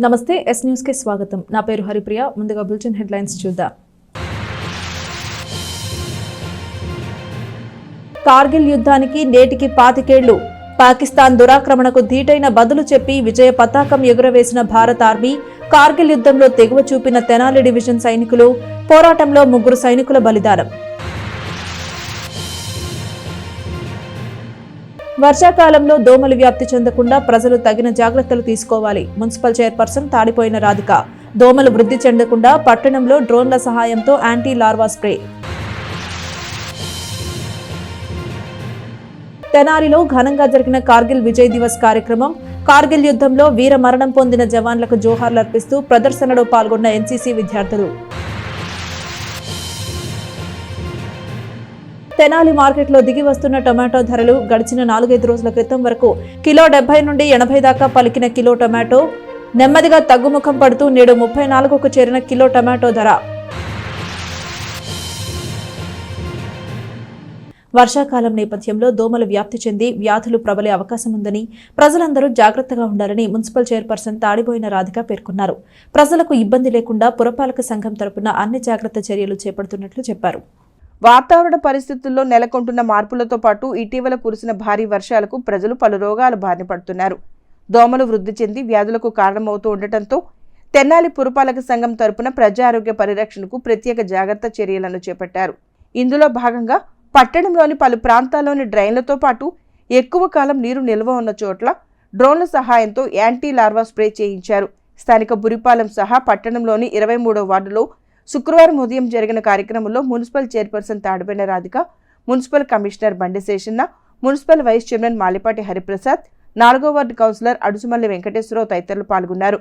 నమస్తే yes news కి స్వాగతం. నా పేరు హరిప్రియ. ముందుగా బులెటిన్ హెడ్లైన్స్ చూద్దాం. కార్గిల్ యుద్ధానికి నేటికి 25 ఏళ్లు. పాకిస్తాన్ దురాక్రమణకు ధీటైన బదులు చెప్పి విజయ పతాకం ఎగురవేసిన భారత ఆర్మీ. కార్గిల్ యుద్ధంలో తెగువ చూపిన తెనాలి డివిజన్ సైనికులు. పోరాటంలో 3 సైనికుల బలిదానం. వర్షాకాలంలో దోమలు వ్యాప్తి చెందకుండా ప్రజలు తగిన జాగ్రత్తలు తీసుకోవాలి. మున్సిపల్ చైర్పర్సన్ తాడిపోయిన రాధిక. దోమలు వృద్ధి చెందకుండా పట్టణంలో డ్రోన్ల సహాయంతో యాంటీ లార్వా స్ప్రే. తెనాలిలో ఘనంగా జరిగిన కార్గిల్ విజయ్ దివస్ కార్యక్రమం. కార్గిల్ యుద్ధంలో వీర మరణం పొందిన జవాన్లకు జోహార్లర్పిస్తూ ప్రదర్శనలో పాల్గొన్న ఎన్సీసీ విద్యార్థులు. తెనాలి మార్కెట్లో దిగి వస్తున్న టొమాటో ధరలు. గడిచిన 4-5 రోజుల క్రితం వరకు కిలో 70 నుండి 80 దాకా పలికిన కిలో టొమాటో నెమ్మదిగా తగ్గుముఖం పడుతూ నేడు 34కు చేరిన కిలో టొమాటో ధర. వర్షాకాలం నేపథ్యంలో దోమలు వ్యాప్తి చెంది వ్యాధులు ప్రబలే అవకాశం ఉందని ప్రజలందరూ జాగ్రత్తగా ఉండాలని మున్సిపల్ చైర్పర్సన్ తాడిపోయిన రాధిక పేర్కొన్నారు. ప్రజలకు ఇబ్బంది లేకుండా పురపాలక సంఘం తరపున అన్ని జాగ్రత్త చర్యలు చేపడుతున్నట్లు చెప్పారు. వాతావరణ పరిస్థితుల్లో నెలకొంటున్న మార్పులతో పాటు ఇటీవల కురిసిన భారీ వర్షాలకు ప్రజలు పలు రోగాల బారిన పడుతున్నారు. దోమలు వృద్ధి చెంది వ్యాధులకు కారణమవుతూ ఉండటంతో తెనాలి పురపాలక సంఘం తరపున ప్రజా ఆరోగ్య పరిరక్షణకు ప్రత్యేక జాగ్రత్త చర్యలను చేపట్టారు. ఇందులో భాగంగా పట్టణంలోని పలు ప్రాంతాల్లోని డ్రైన్లతో పాటు ఎక్కువ కాలం నీరు నిల్వ ఉన్న చోట్ల డ్రోన్ల సహాయంతో యాంటీ లార్వా స్ప్రే చేయించారు. స్థానిక బురిపాలెం సహా పట్టణంలోని 23వ వార్డులో శుక్రవారం ఉదయం జరిగిన కార్యక్రమంలో మున్సిపల్ చైర్పర్సన్ తాడిపోయిన Radhika, municipal commissioner Bandi Seshanna, municipal vice chairman Malipati Hariprasad, 4వ వార్డు కౌన్సిలర్ అడుసుమల్లి వెంకటేశ్వరరావు తదితరులు పాల్గొన్నారు.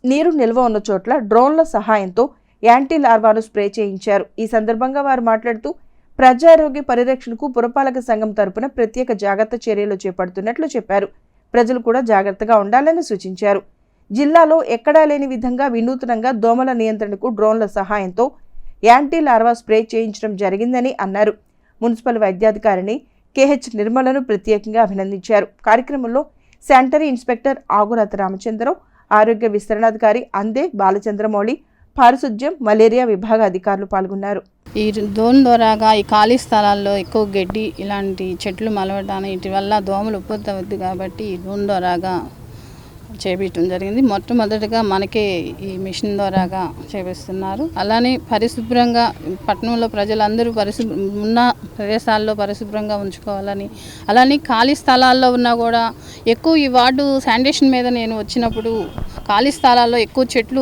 నీరు నిల్వ ఉన్న చోట్ల డ్రోన్ల సహాయంతో యాంటీ లార్వాను స్ప్రే చేయించారు. ఈ సందర్భంగా వారు మాట్లాడుతూ ప్రజారోగ్య పరిరక్షణకు పురపాలక సంఘం తరపున ప్రత్యేక జాగ్రత్త చర్యలు చేపడుతున్నట్లు చెప్పారు. ప్రజలు కూడా జాగ్రత్తగా ఉండాలని సూచించారు. జిల్లాలో ఎక్కడా లేని విధంగా వినూత్నంగా దోమల నియంత్రణకు డ్రోన్ల సహాయంతో యాంటీ లార్వా స్ప్రే చేయించడం జరిగిందని అన్నారు. మున్సిపల్ వైద్యాధికారిని కేహెచ్ నిర్మలను ప్రత్యేకంగా అభినందించారు. కార్యక్రమంలో శానిటరీ ఇన్స్పెక్టర్ ఆగురత రామచంద్రరావు, ఆరోగ్య విస్తరణాధికారి అందే బాలచంద్రమౌళి, పారిశుధ్యం, మలేరియా విభాగ అధికారులు పాల్గొన్నారు. ఈ దోమ ద్వారాగా ఈ ఖాళీ స్థలాల్లో ఎక్కువ గడ్డి ఇలాంటి చెట్లు మలవడానికి వీటి వల్ల దోమలు ఉత్పత్తి అవుతుంది. కాబట్టి ఈ దోమ ద్వారాగా చేపించడం జరిగింది. మొట్టమొదటిగా మనకే ఈ మిషన్ ద్వారాగా చేపిస్తున్నారు. అలానే పరిశుభ్రంగా పట్టణంలో ప్రజలందరూ ఉన్న ప్రదేశాల్లో పరిశుభ్రంగా ఉంచుకోవాలని, అలానే ఖాళీ స్థలాల్లో ఉన్నా కూడా ఎక్కువ ఈ వార్డు శానిటేషన్ మీద నేను వచ్చినప్పుడు ఖాళీ స్థలాల్లో ఎక్కువ చెట్లు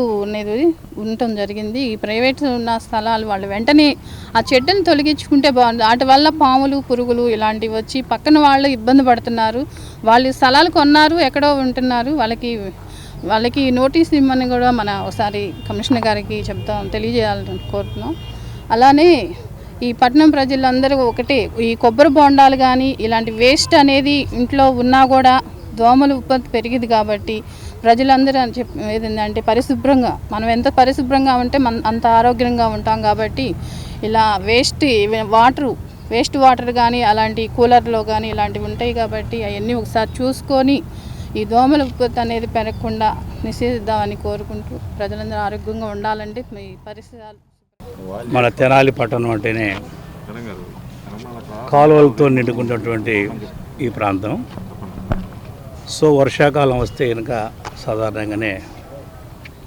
ఉండటం జరిగింది. ఈ ప్రైవేట్ ఉన్న స్థలాలు వాళ్ళు వెంటనే ఆ చెట్టుని తొలగించుకుంటే బాగుంది. వాటి వల్ల పాములు, పురుగులు ఇలాంటివి వచ్చి పక్కన వాళ్ళు ఇబ్బంది పడుతున్నారు. వాళ్ళు స్థలాలు కొన్నారు, ఎక్కడో ఉంటున్నారు. వాళ్ళకి నోటీస్ ఇవ్వమని కూడా మన ఒకసారి కమిషనర్ గారికి తెలియజేయాలని కోరుతున్నాం. అలానే ఈ పట్టణం ప్రజలందరూ ఒకటే, ఈ కొబ్బరి బొండాలు కానీ ఇలాంటి వేస్ట్ అనేది ఇంట్లో ఉన్నా కూడా దోమలు ఉత్పత్తి పెరిగింది. కాబట్టి ప్రజలందరూ ఏంటంటే పరిశుభ్రంగా, మనం ఎంత పరిశుభ్రంగా ఉంటే అంత ఆరోగ్యంగా ఉంటాం. కాబట్టి ఇలా వేస్ట్ వాటర్ కానీ అలాంటి కూలర్లో కానీ ఇలాంటివి ఉంటాయి. కాబట్టి అవన్నీ ఒకసారి చూసుకొని ఈ దోమల ఉత్పత్తి అనేది పెరగకుండా నిషేధిద్దామని కోరుకుంటూ ప్రజలందరూ ఆరోగ్యంగా ఉండాలంటే ఈ పరిసరాలు. మన తెనాలి పట్టణం అంటేనే కాలువలతో నిండుకున్నటువంటి ఈ ప్రాంతం. సో వర్షాకాలం వస్తే కనుక సాధారణంగానే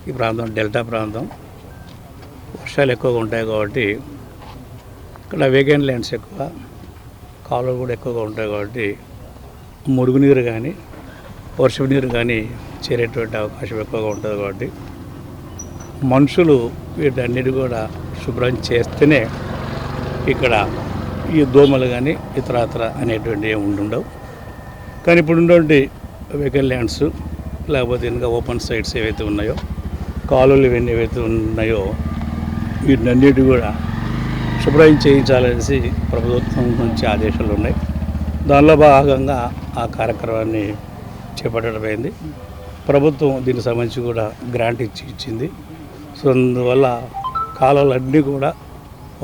ఈ ప్రాంతం డెల్టా ప్రాంతం, వర్షాలు ఎక్కువగా ఉంటాయి. కాబట్టి ఇక్కడ వేకెంట్ ల్యాండ్స్ ఎక్కువ, కాలువలు కూడా ఎక్కువగా ఉంటాయి. కాబట్టి మురుగునీరు కానీ వర్షపు నీరు కానీ చేరేటువంటి అవకాశం ఎక్కువగా ఉంటుంది. కాబట్టి మనుషులు వీటన్నిటి కూడా శుభ్రం చేస్తేనే ఇక్కడ ఈ దోమలు కానీ ఇతరత్ర అనేటువంటివి ఏమి ఉండవు. కానీ ఇప్పుడు ఉన్నటువంటి వెహికల్ ల్యాండ్స్ లేకపోతే ఇంకా ఓపెన్ సైట్స్ ఏవైతే ఉన్నాయో, కాలువలు ఇవన్నీ ఏవైతే ఉన్నాయో వీటినన్నిటి కూడా శుభ్రం చేయించాలనేసి ప్రభుత్వం నుంచి ఆదేశాలు ఉన్నాయి. దానిలో భాగంగా ఆ కార్యక్రమాన్ని చేపట్టడమైంది. ప్రభుత్వం దీనికి సంబంధించి కూడా గ్రాంట్ ఇచ్చింది. సో అందువల్ల కాలువలన్నీ కూడా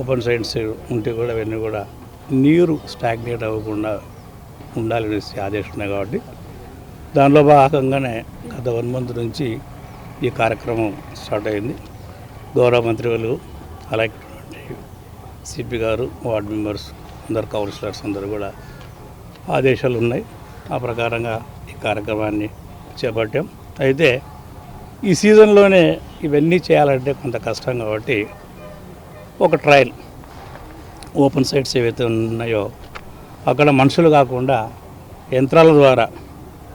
ఓపెన్ సైడ్స్ ఉంటే కూడా అవన్నీ కూడా నీరు స్టాగ్నేట్ అవ్వకుండా ఉండాలనేసి ఆదేశం ఉన్నాయి. కాబట్టి దానిలో భాగంగానే గత 1 మంత్ నుంచి ఈ కార్యక్రమం స్టార్ట్ అయింది. గౌరవ మంత్రివర్యులు అలాగే సిపి గారు, వార్డు మెంబర్స్, అందరు కౌన్సిలర్స్ అందరూ కూడా ఆదేశాలు ఉన్నాయి. ఆ ప్రకారంగా ఈ కార్యక్రమాన్ని చేపట్టాం. అయితే ఈ సీజన్లోనే ఇవన్నీ చేయాలంటే కొంత కష్టం కాబట్టి ఒక ట్రయల్ ఓపెన్ సైట్స్ ఏవైతే ఉన్నాయో అక్కడ మనుషులు కాకుండా యంత్రాల ద్వారా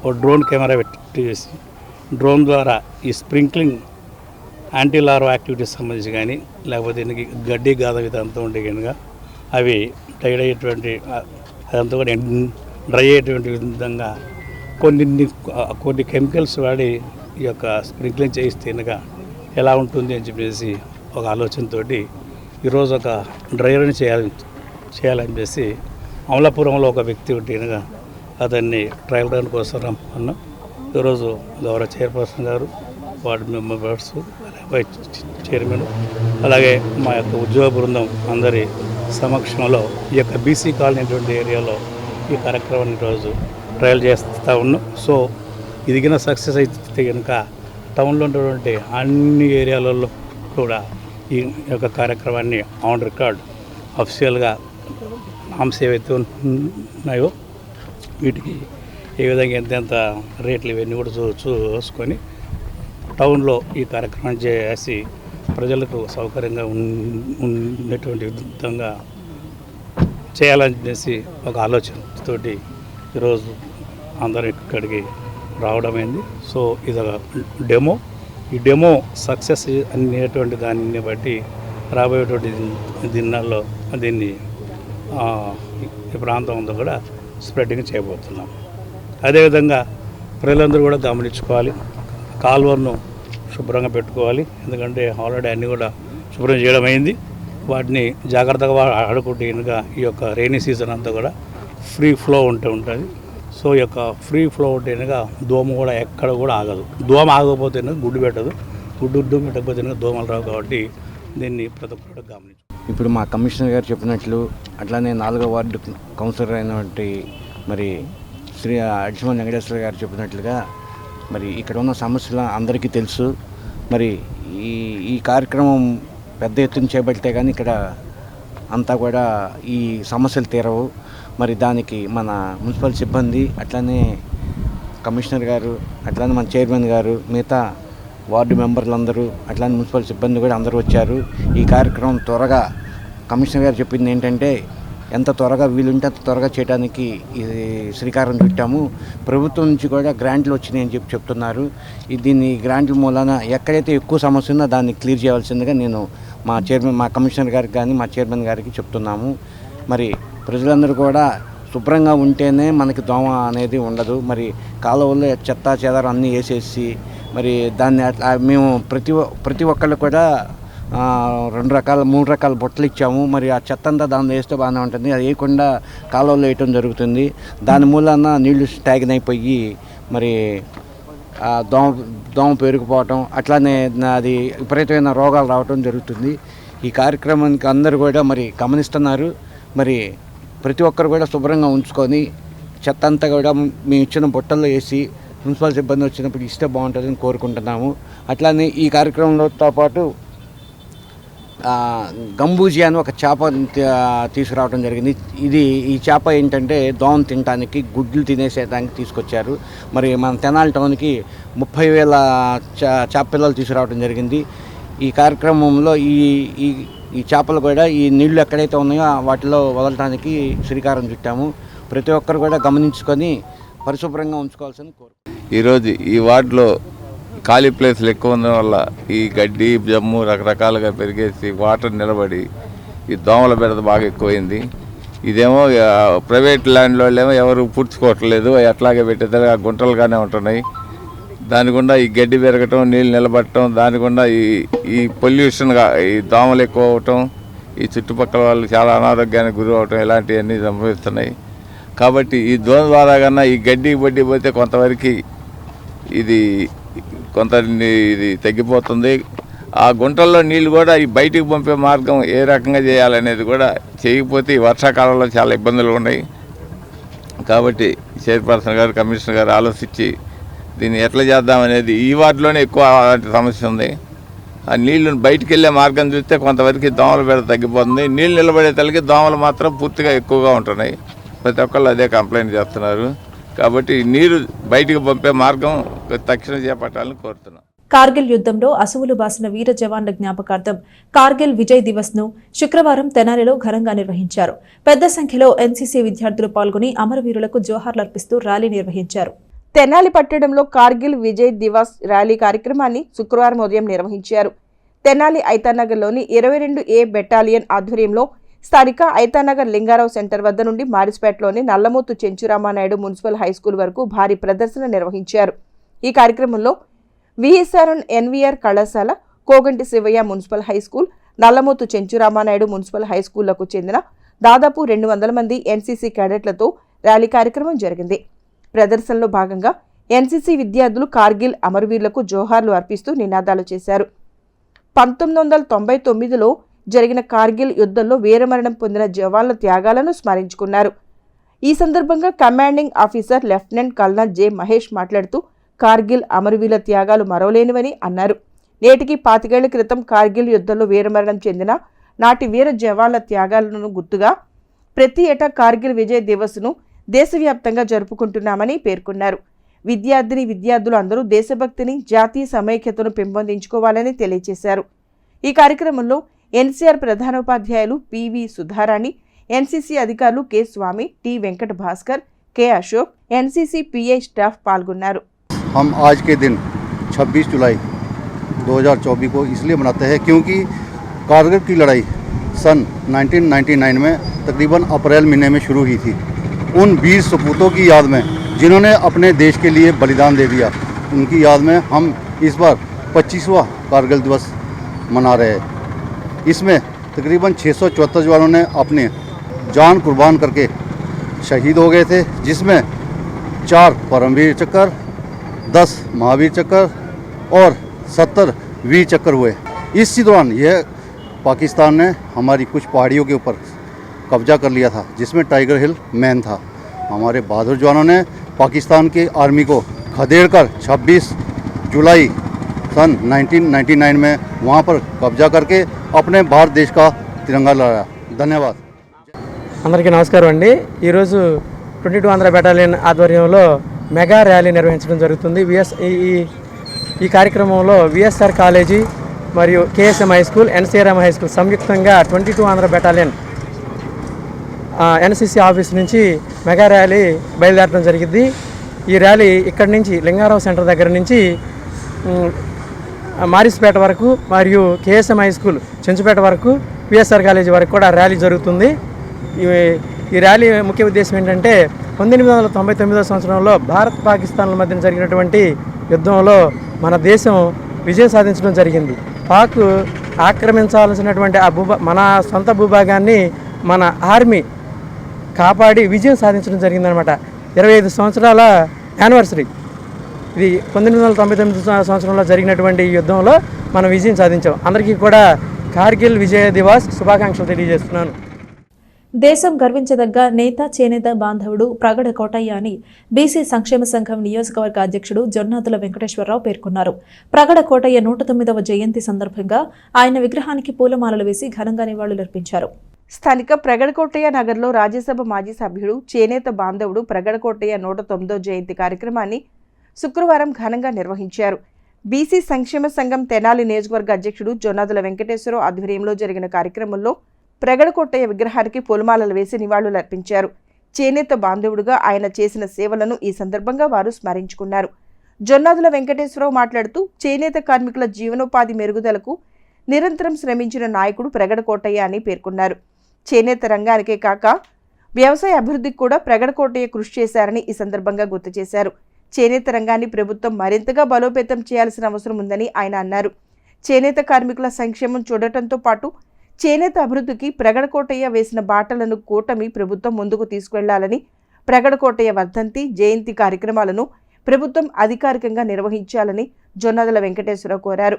ఒక డ్రోన్ కెమెరా పెట్టేసి డ్రోన్ ద్వారా ఈ స్ప్రింక్లింగ్ యాంటీ లార్వా యాక్టివిటీస్ సంబంధించి కానీ లేకపోతే దీనికి గడ్డి గాథ విధంతో ఉంటే కనుక అవి టైడ్ అయ్యేటువంటి అదంతా కూడా డ్రై అయ్యేటువంటి విధంగా కొన్ని కెమికల్స్ వాడి ఈ యొక్క స్ప్రింక్లింగ్ చేయిస్తే కనుక ఎలా ఉంటుంది అని చెప్పేసి ఒక ఆలోచనతో ఈరోజు ఒక డ్రైవర్ని చేయాలని చెప్పేసి అమలాపురంలో ఒక వ్యక్తి ఉంటే కనుక అతన్ని ట్రయల్ రన్ కోసం రమ్మన్నాం. ఈరోజు గౌరవ చైర్పర్సన్ గారు, వార్డు మెంబర్స్, వైస్ చైర్మన్, అలాగే మా యొక్క ఉద్యోగ బృందం అందరి సమక్షంలో ఈ యొక్క బీసీ కాలనీ అటువంటి ఏరియాలో ఈ కార్యక్రమాన్ని ఈరోజు ట్రయల్ చేస్తూ ఉన్నాం. సో ఇదిగిన సక్సెస్ అయితే కనుక టౌన్లో ఉన్నటువంటి అన్ని ఏరియాలలో కూడా ఈ యొక్క కార్యక్రమాన్ని ఆన్ రికార్డ్ అఫీషియల్గా నామ్స్ ఏవైతే ఉన్నాయో వీటికి ఏ విధంగా ఎంతెంత రేట్లు ఇవన్నీ కూడా చూసుకొని టౌన్లో ఈ కార్యక్రమం చేసి ప్రజలకు సౌకర్యంగా ఉండేటువంటి విధంగా చేయాలని చెప్పేసి ఒక ఆలోచనతోటి ఈరోజు అందరూ ఇక్కడికి రావడమైంది. సో ఇది డెమో. ఈ డెమో సక్సెస్ అనేటువంటి దాన్ని బట్టి రాబోయేటువంటి దినాల్లో దీన్ని ఈ ప్రాంతం అంతా కూడా స్ప్రెడ్డింగ్ చేయబోతున్నాం. అదేవిధంగా ప్రజలందరూ కూడా గమనించుకోవాలి, కాలువను శుభ్రంగా పెట్టుకోవాలి. ఎందుకంటే ఆల్రెడీ అన్నీ కూడా శుభ్రం చేయడం అయింది. వాటిని జాగ్రత్తగా ఆడుకుంటే కనుక ఈ యొక్క రైనీ సీజన్ అంతా కూడా ఫ్రీ ఫ్లో ఉంటుంది. సో ఈ యొక్క ఫ్రీ ఫ్లో ఉంటే కనుక దోమ కూడా ఎక్కడ కూడా ఆగదు. దోమ ఆగకపోతే కనుక గుడ్డు పెట్టదు, గుడ్డు పెట్టకపోతే కనుక దోమలు రావు. కాబట్టి దీన్ని ప్రతి ఒక్కరు గమనించు. ఇప్పుడు మా కమిషనర్ గారు చెప్పినట్లు అట్లానే 4వ వార్డు కౌన్సిలర్ అయినటువంటి మరి శ్రీ అడిషనల్ వెంకటేశ్వర గారు చెప్పినట్లుగా మరి ఇక్కడ ఉన్న సమస్యలు అందరికీ తెలుసు. మరి ఈ కార్యక్రమం పెద్ద ఎత్తున చేపడితే కానీ ఇక్కడ అంతా కూడా ఈ సమస్యలు తీరవు. మరి దానికి మన మున్సిపల్ సిబ్బంది, అట్లానే కమిషనర్ గారు, అట్లానే మన చైర్మన్ గారు, మిగతా వార్డు మెంబర్లందరూ, అట్లానే మున్సిపల్ సిబ్బంది కూడా అందరూ వచ్చారు. ఈ కార్యక్రమం త్వరగా కమిషనర్ గారు చెప్పింది ఏంటంటే ఎంత త్వరగా వీలుంటే అంత త్వరగా చేయడానికి ఇది శ్రీకారం చుట్టాము. ప్రభుత్వం నుంచి కూడా గ్రాంట్లు వచ్చినాయని చెప్తున్నారు. దీన్ని గ్రాంట్ల మూలాన ఎక్కడైతే ఎక్కువ సమస్య ఉందో దాన్ని క్లియర్ చేయాల్సిందిగా నేను మా కమిషనర్ గారికి కానీ మా చైర్మన్ గారికి చెప్తున్నాము. మరి ప్రజలందరూ కూడా శుభ్రంగా ఉంటేనే మనకి దోమ అనేది ఉండదు. మరి కాలువల్లో చెత్త చెదారం అన్నీ వేసేసి మరి దాన్ని మేము ప్రతి ఒక్కళ్ళు కూడా 2 రకాల 3 రకాల బొట్టలు ఇచ్చాము. మరి ఆ చెత్త అంతా దానిలో వేస్తే బాగానే ఉంటుంది. అది వేయకుండా కాలువలో వేయటం జరుగుతుంది. దాని మూలాన నీళ్లు స్టాగ్న్ అయిపోయి మరి దోమ పెరిగిపోవటం, అట్లానే అది విపరీతమైన రోగాలు రావటం జరుగుతుంది. ఈ కార్యక్రమానికి అందరూ కూడా మరి గమనిస్తున్నారు. మరి ప్రతి ఒక్కరు కూడా శుభ్రంగా ఉంచుకొని చెత్త అంతా కూడా మేము ఇచ్చిన బుట్టల్లో వేసి మున్సిపల్ సిబ్బంది వచ్చినప్పుడు ఇస్తే బాగుంటుందని కోరుకుంటున్నాము. అట్లానే ఈ కార్యక్రమంతో పాటు గంబూజీ అని ఒక చేప తీసుకురావడం జరిగింది. ఈ చేప ఏంటంటే దోమ తినడానికి, గుడ్లు తినేసేదానికి తీసుకొచ్చారు. మరి మన తెనాలి టౌన్కి 30,000 చేప పిల్లలు తీసుకురావడం జరిగింది. ఈ కార్యక్రమంలో ఈ చేపలు కూడా ఈ నీళ్లు ఎక్కడైతే ఉన్నాయో వాటిలో వదలడానికి శ్రీకారం చుట్టాము. ప్రతి ఒక్కరు కూడా గమనించుకొని పరిశుభ్రంగా ఉంచుకోవాల్సింది కోరుకుంటున్నాను. ఈరోజు ఈ వార్డులో ఖాళీ ప్లేస్లు ఎక్కువ ఉండడం వల్ల ఈ గడ్డి జమ్ము రకరకాలుగా పెరిగేసి వాటర్ నిలబడి ఈ దోమల బెడద బాగా ఎక్కువైంది. ఇదేమో ప్రైవేట్ ల్యాండ్లో ఏమో ఎవరు పూడ్చుకోవట్లేదు, అట్లాగే పెట్టేదారు గుంటలుగానే ఉంటున్నాయి. దాని గుండా ఈ గడ్డి పెరగటం, నీళ్ళు నిలబడటం, దాని గుండా ఈ పొల్యూషన్గా ఈ దోమలు ఎక్కువ అవటం, ఈ చుట్టుపక్కల వాళ్ళు చాలా అనారోగ్యానికి గురి అవటం ఇలాంటివన్నీ సంభవిస్తున్నాయి. కాబట్టి ఈ దోమ ద్వారా కన్నా ఈ గడ్డి బడ్డి పోతే కొంతవరకు ఇది తగ్గిపోతుంది. ఆ గుంటల్లో నీళ్ళు కూడా ఈ బయటికి పంపే మార్గం ఏ రకంగా చేయాలనేది కూడా చేయకపోతే ఈ వర్షాకాలంలో చాలా ఇబ్బందులు ఉన్నాయి. కాబట్టి చైర్పర్సన్ గారు, కమిషనర్ గారు ఆలోచించి దీన్ని ఎట్లా చేద్దామనేది ఈ వార్డులోనే ఎక్కువ అలాంటి సమస్య ఉంది. ఆ నీళ్లు బయటికి వెళ్ళే మార్గం చూస్తే కొంతవరకు దోమల బెడ తగ్గిపోతుంది. నీళ్ళు నిలబడే తలకి దోమలు మాత్రం పూర్తిగా ఎక్కువగా ఉంటున్నాయి. ప్రతి ఒక్కళ్ళు అదే కంప్లైంట్ చేస్తున్నారు. కాబట్టి నీరు బయటికి పంపే మార్గం తక్షణం చేపట్టాలని కోరుతున్నాం. కార్గిల్ యుద్ధంలో అసువులు బాసిన వీర జవాన్ల జ్ఞాపకార్థం కార్గిల్ విజయ్ దివస్ ను శుక్రవారం తెనాలిలో ఘనంగా నిర్వహించారు. పెద్ద సంఖ్యలో ఎన్సీసీ విద్యార్థులు పాల్గొని అమరవీరులకు జోహార్లర్పిస్తూ ర్యాలీ నిర్వహించారు. తెనాలి పట్టణంలో కార్గిల్ విజయ్ దివస్ ర్యాలీ కార్యక్రమాన్ని శుక్రవారం ఉదయం నిర్వహించారు. తెనాలి ఐతానగర్లోని 22A బెటాలియన్ ఆధ్వర్యంలో స్థానిక ఐతానగర్ లింగారావు సెంటర్ వద్ద నుండి మారిస్పేటలోని నల్లమోతు చెంచురామానాయుడు మున్సిపల్ హైస్కూల్ వరకు భారీ ప్రదర్శన నిర్వహించారు. ఈ కార్యక్రమంలో విఎస్ఆర్ఎన్ ఎన్వీఆర్ కళాశాల, Koganti Sivaiah municipal high school, Nallamothu Chenchuramanaidu municipal హైస్కూళ్లకు చెందిన దాదాపు 200 మంది ఎన్సీసీ క్యాడెట్లతో ర్యాలీ కార్యక్రమం జరిగింది. ప్రదర్శనలో భాగంగా ఎన్సీసీ విద్యార్థులు కార్గిల్ అమరవీరులకు జోహార్లు అర్పిస్తూ నినాదాలు చేశారు. 1999లో జరిగిన కార్గిల్ యుద్ధంలో వీరమరణం పొందిన జవాన్ల త్యాగాలను స్మరించుకున్నారు. ఈ సందర్భంగా commanding officer lieutenant colonel J Mahesh మాట్లాడుతూ కార్గిల్ అమరవీరుల త్యాగాలు మరవలేనివని అన్నారు. నేటికి 25 ఏళ్ల క్రితం కార్గిల్ యుద్ధంలో వీరమరణం చెందిన నాటి వీర జవాన్ల త్యాగాలను గుర్తుగా ప్రతి ఏటా కార్గిల్ విజయ్ దివస్ను దేశవ్యాప్తంగా జరుపుకుంటున్నామని పేర్కొన్నారు. విద్యార్థులు అందరూ దేశభక్తిని, జాతీయ సమైక్యతను పెంపొందించుకోవాలని తెలియజేశారు. ఈ కార్యక్రమంలో ఎన్సీఆర్ ప్రధానోపాధ్యాయులు పివి సుధారాణి, ఎన్సీసీ అధికారులు K Swamy, T Venkata Bhaskar, K Ashok, NCC PI staff పాల్గొన్నారు. हम आज के दिन 26 जुलाई 2024 को इसलिए मनाते हैं क्योंकि कारगिल की लड़ाई सन 1999 में तकरीबन अप्रैल महीने में शुरू हुई थी. उन वीर सपूतों की याद में जिन्होंने अपने देश के लिए बलिदान दे दिया, उनकी याद में हम इस बार 25वां कारगिल दिवस मना रहे हैं. इसमें तकरीबन 674 जवानों ने अपने जान कुर्बान करके शहीद हो गए थे, जिसमें 4 परमवीर चक्र, 10 महावीर चक्र और 70 वीर चक्र हुए. इसी दौरान यह पाकिस्तान ने हमारी कुछ पहाड़ियों के ऊपर कब्जा कर लिया था, जिसमें टाइगर हिल मेन था. हमारे बहादुर जवानों ने पाकिस्तान की आर्मी को खदेड़कर 26 जुलाई सन 1999 में वहां पर कब्जा करके अपने भारत देश का तिरंगा लहराया. धन्यवाद. అందరికీ నమస్కారం అండి. ఈరోజు 22 ఆంధ్ర బెటాలియన్ ఆధ్వర్యంలో మెగా ర్యాలీ నిర్వహించడం జరుగుతుంది. ఈ కార్యక్రమంలో విఎస్ఆర్ కాలేజీ మరియు KSM high school, ఎన్సీఆర్ఎం high school సంయుక్తంగా 22 ఆంధ్ర బెటాలియన్ ఎన్సీసీ ఆఫీస్ నుంచి మెగా ర్యాలీ బయలుదేరడం జరిగింది. ఈ ర్యాలీ ఇక్కడి నుంచి లింగారావు సెంటర్ దగ్గర నుంచి మారిస్పేట వరకు మరియు కేఎస్ఎం హై స్కూల్ చెంచుపేట వరకు, విఎస్ఆర్ కాలేజీ వరకు కూడా ర్యాలీ జరుగుతుంది. ఈ ర్యాలీ ముఖ్య ఉద్దేశం ఏంటంటే 1999 సంవత్సరంలో భారత్ పాకిస్తాన్ల మధ్య జరిగినటువంటి యుద్ధంలో మన దేశం విజయం సాధించడం జరిగింది. పాక్ ఆక్రమించాల్సినటువంటి మన సొంత భూభాగాన్ని మన ఆర్మీ కాపాడి విజయం సాధించడం జరిగిందనమాట. 25 సంవత్సరాల యానివర్సరీ ఇది. 1999 సంవత్సరంలో జరిగినటువంటి ఈ యుద్ధంలో మనం విజయం సాధించాం. అందరికీ కూడా కార్గిల్ విజయ దివస్ శుభాకాంక్షలు తెలియజేస్తున్నాను. దేశం గర్వించదగ్గ నేత, చేనేత బాంధవుడు ప్రగడ కోటయ్య అని బీసీ సంక్షేమ సంఘం నియోజకవర్గ అధ్యక్షుడు జొన్నాదుల వెంకటేశ్వరరావు పేర్కొన్నారు. ప్రగడ కోటయ్య 109వ జయంతి సందర్భంగా ఆయన విగ్రహానికి పూలమాలలు వేసి ఘనంగా నివాళులర్పించారు. స్థానిక ప్రగడకోటయ్య నగర్లో రాజ్యసభ మాజీ సభ్యుడు, చేనేత బాంధవుడు ప్రగడకోటయ్య 109వ జయంతి కార్యక్రమాన్ని శుక్రవారం ఘనంగా నిర్వహించారు. బీసీ సంక్షేమ సంఘం తెనాలి నియోజకవర్గ అధ్యక్షుడు జొన్నాదుల వెంకటేశ్వరరావు ఆధ్వర్యంలో జరిగిన కార్యక్రమంలో ప్రగడకోటయ్య విగ్రహానికి పూలమాలలు వేసి నివాళులర్పించారు. చేనేత బాంధవుడుగా ఆయన చేసిన సేవలను ఈ సందర్భంగా వారు స్మరించుకున్నారు. జొన్నాదుల వెంకటేశ్వరరావు మాట్లాడుతూ చేనేత కార్మికుల జీవనోపాధి మెరుగుదలకు నిరంతరం శ్రమించిన నాయకుడు ప్రగడకోటయ్య అని పేర్కొన్నారు. చేనేత రంగానికే కాక వ్యవసాయ అభివృద్ధికి కూడా ప్రగడకోటయ్య కృషి చేశారని ఈ సందర్భంగా గుర్తు చేశారు. చేనేత రంగాన్ని ప్రభుత్వం మరింతగా బలోపేతం చేయాల్సిన అవసరం ఉందని ఆయన అన్నారు. చేనేత కార్మికుల సంక్షేమం చూడటంతో పాటు చేనేత అభివృద్ధికి ప్రగడకోటయ్య వేసిన బాటలను కూటమి ప్రభుత్వం ముందుకు తీసుకువెళ్లాలని, ప్రగడకోటయ్య వర్ధంతి, జయంతి కార్యక్రమాలను ప్రభుత్వం అధికారికంగా నిర్వహించాలని జొన్నాదుల వెంకటేశ్వరరావు కోరారు.